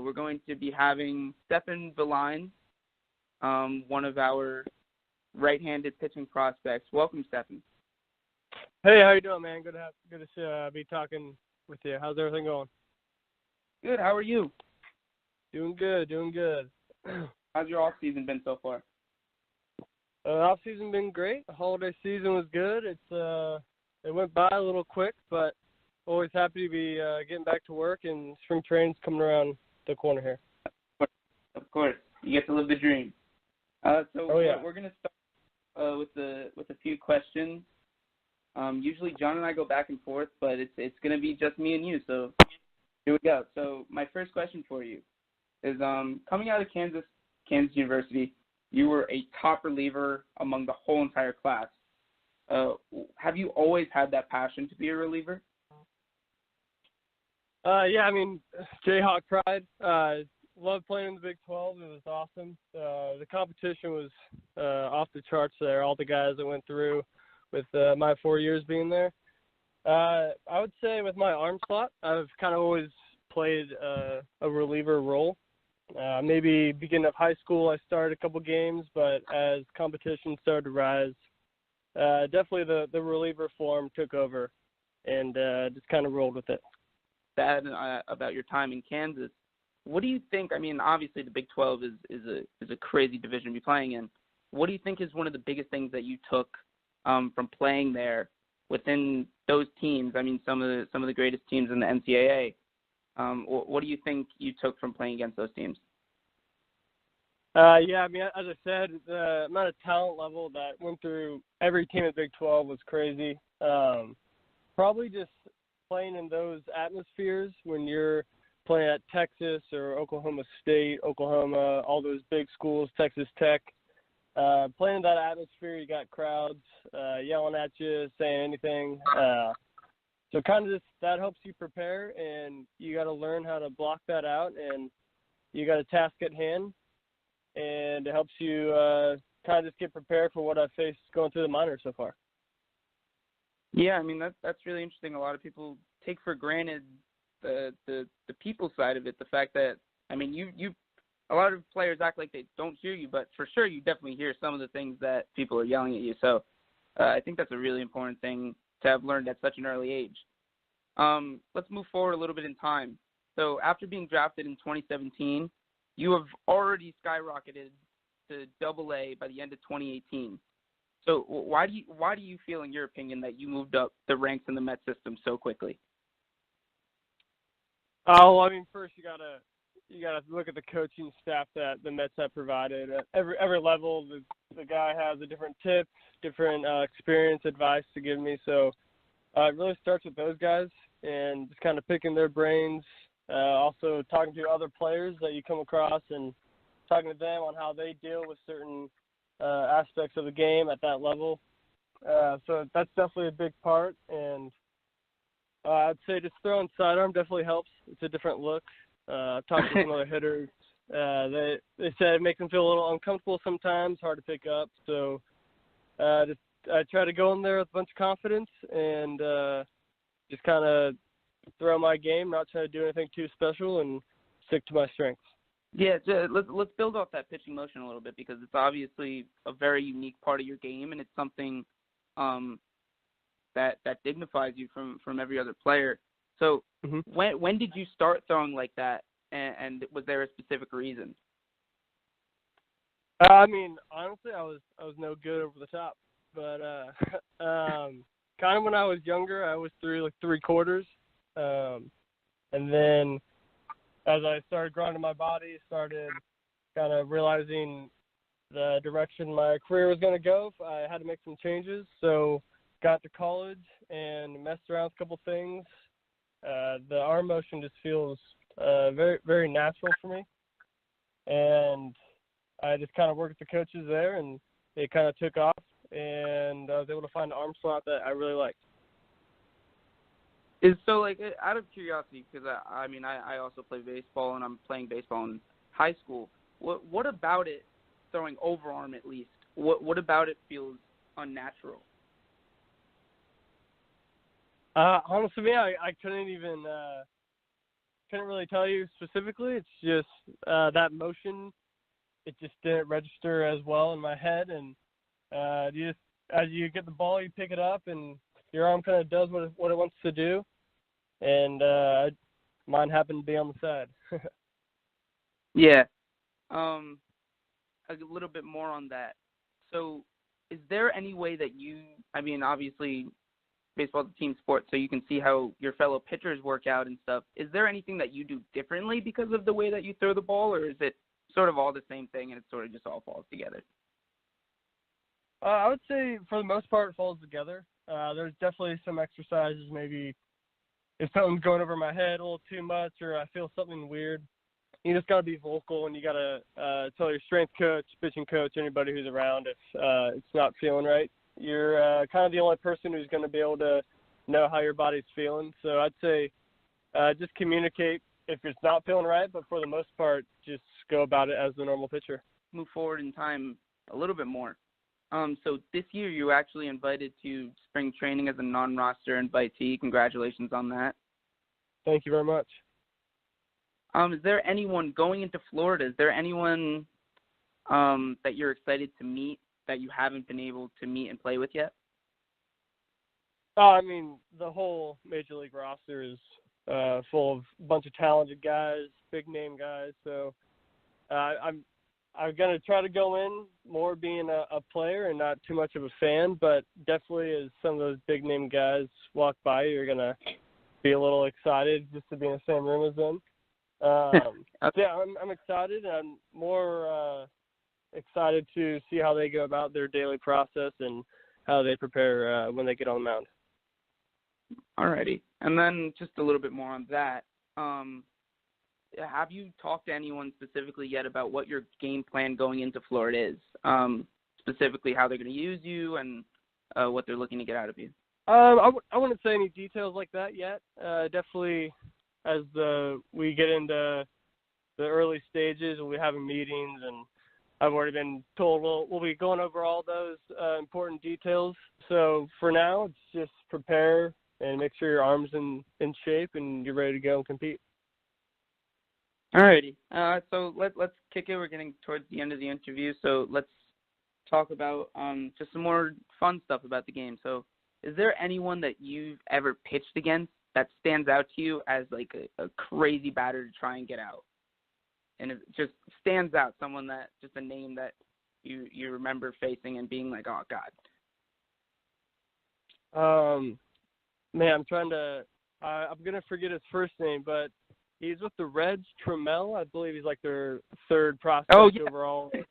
we're going to be having Stephen Villines, one of our right-handed pitching prospects. Welcome, Stephen. Hey, how you doing, man? Good to be talking with you. How's everything going? Good. How are you? Doing good. How's your off season been so far? Off season been great. The holiday season was good. It went by a little quick, but always happy to be getting back to work, and spring training's coming around the corner here. Of course. You get to live the dream. We're going to start with a few questions. Usually John and I go back and forth, but it's going to be just me and you, so here we go. So my first question for you is, coming out of Kansas University, you were a top reliever among the whole entire class. Have you always had that passion to be a reliever? Yeah, I mean, Jayhawk pride. Loved playing in the Big 12. It was awesome. The competition was off the charts there, all the guys that went through with my 4 years being there. I would say with my arm slot, I've kind of always played a reliever role. Maybe beginning of high school, I started a couple games, but as competition started to rise, definitely the reliever form took over, and just kind of rolled with it. That about your time in Kansas, what do you think? I mean, obviously the Big 12 is a crazy division to be playing in. What do you think is one of the biggest things that you took from playing there within those teams? I mean, some of the greatest teams in the NCAA. What do you think you took from playing against those teams? Yeah, I mean, as I said, the amount of talent level that went through every team at Big 12 was crazy. Probably just playing in those atmospheres when you're playing at Texas or Oklahoma State, Oklahoma, all those big schools, Texas Tech. Playing in that atmosphere, you got crowds yelling at you, saying anything. So kind of just that helps you prepare, and you got to learn how to block that out, and you got a task at hand, and it helps you kind of just get prepared for what I've faced going through the minors so far. Yeah, I mean that's really interesting. A lot of people take for granted the people side of it. The fact that, I mean, you a lot of players act like they don't hear you, but for sure you definitely hear some of the things that people are yelling at you. So I think that's a really important thing to have learned at such an early age. Let's move forward a little bit in time. So after being drafted in 2017, you have already skyrocketed to AA by the end of 2018. So why do you feel, in your opinion, that you moved up the ranks in the Mets system so quickly? Oh, I mean, first you gotta look at the coaching staff that the Mets have provided. At every level, the guy has a different tip, different experience, advice to give me. So it really starts with those guys and just kind of picking their brains. Also talking to other players that you come across and talking to them on how they deal with certain aspects of the game at that level. So that's definitely a big part. And I'd say just throwing sidearm definitely helps. It's a different look. I've talked to some other hitters. They said it makes them feel a little uncomfortable sometimes, hard to pick up. So I try to go in there with a bunch of confidence and just kind of throw my game, not try to do anything too special, and stick to my strengths. Yeah, let's build off that pitching motion a little bit, because it's obviously a very unique part of your game, and it's something that dignifies you from every other player. So when did you start throwing like that, and was there a specific reason? I mean, honestly, I was no good over the top, but kind of when I was younger, I was through like 3/4, and then as I started growing my body, started kind of realizing the direction my career was going to go, I had to make some changes. So got to college and messed around with a couple things. The arm motion just feels very, very natural for me. And I just kind of worked with the coaches there, and it kind of took off, and I was able to find an arm slot that I really liked. So, like, out of curiosity, because I also play baseball, and I'm playing baseball in high school. What about it, throwing overarm at least? What about it feels unnatural? Honestly, I couldn't couldn't really tell you specifically. It's just that motion, it just didn't register as well in my head. And as you get the ball, you pick it up, and your arm kind of does what it wants to do. And mine happened to be on the side. Yeah. A little bit more on that. So is there any way that obviously baseball is a team sport, so you can see how your fellow pitchers work out and stuff. Is there anything that you do differently because of the way that you throw the ball, or is it sort of all the same thing and it sort of just all falls together? I would say for the most part it falls together. There's definitely some exercises, maybe if something's going over my head a little too much or I feel something weird, you just got to be vocal and you got to tell your strength coach, pitching coach, anybody who's around if it's not feeling right. You're kind of the only person who's going to be able to know how your body's feeling. So I'd say just communicate if it's not feeling right, but for the most part, just go about it as the normal pitcher. Move forward in time a little bit more. So this year you were actually invited to spring training as a non-roster invitee. Congratulations on that. Thank you very much. Is there anyone going into Florida? Is there anyone that you're excited to meet that you haven't been able to meet and play with yet? I mean, the whole Major League roster is full of a bunch of talented guys, big-name guys. So I'm going to try to go in more being a player and not too much of a fan, but definitely as some of those big-name guys walk by, you're going to be a little excited just to be in the same room as them. Yeah, I'm excited. I'm more excited to see how they go about their daily process and how they prepare when they get on the mound. Alrighty. And then just a little bit more on that. Have you talked to anyone specifically yet about what your game plan going into Florida is? Specifically how they're going to use you and what they're looking to get out of you? I wouldn't say any details like that yet. Definitely as we get into the early stages, we'll be having meetings, and I've already been told we'll be going over all those important details. So for now, it's just prepare and make sure your arm's in shape and you're ready to go and compete. Alrighty. So let's kick it. We're getting towards the end of the interview, so let's talk about just some more fun stuff about the game. So is there anyone that you've ever pitched against that stands out to you as like a crazy batter to try and get out? And it just stands out, someone that, just a name that you remember facing and being like, oh, God. Man, I'm going to forget his first name, but he's with the Reds, Trammell. I believe he's like their third prospect overall. He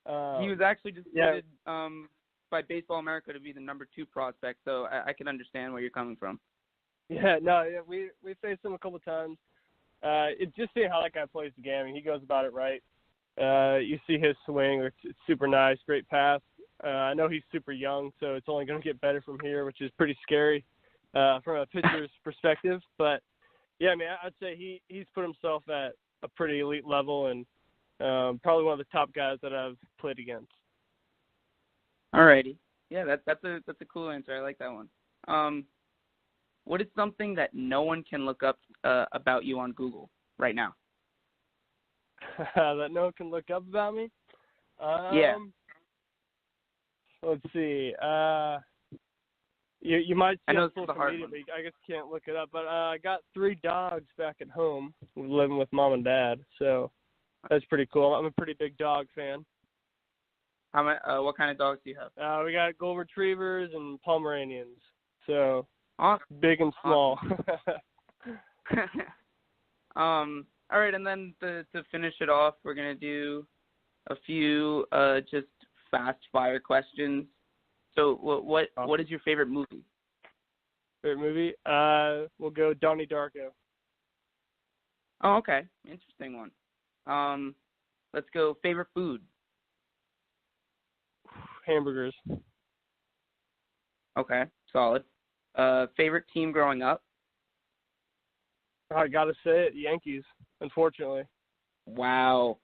was actually just voted by Baseball America to be the number 2 prospect, so I can understand where you're coming from. Yeah, we faced him a couple of times. It's just seeing how that guy plays the game. I mean, he goes about it right. You see his swing; it's super nice, great pass. I know he's super young, so it's only going to get better from here, which is pretty scary from a pitcher's perspective. But yeah, I mean, I'd say he's put himself at a pretty elite level and probably one of the top guys that I've played against. Alrighty, yeah, that's a cool answer. I like that one. What is something that no one can look up about you on Google right now? That no one can look up about me? Yeah. Let's see. You might see on social media, but I guess you can't look it up. But I got 3 dogs back at home living with mom and dad, so that's pretty cool. I'm a pretty big dog fan. What kind of dogs do you have? We got golden retrievers and Pomeranians, so awesome. Big and small. Awesome. All right, and then to finish it off, we're going to do a few just fast-fire questions. So what is your favorite movie? Favorite movie? We'll go Donnie Darko. Oh, okay. Interesting one. Let's go favorite food. Hamburgers. Okay, solid. Favorite team growing up? I gotta say it, Yankees, unfortunately. Wow.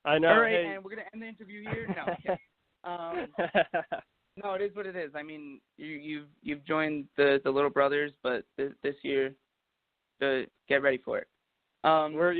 I know. All right, hey. and we're going to end the interview here? No. No, it is what it is. I mean, you've joined the Little Brothers, but this year to get ready for it. We're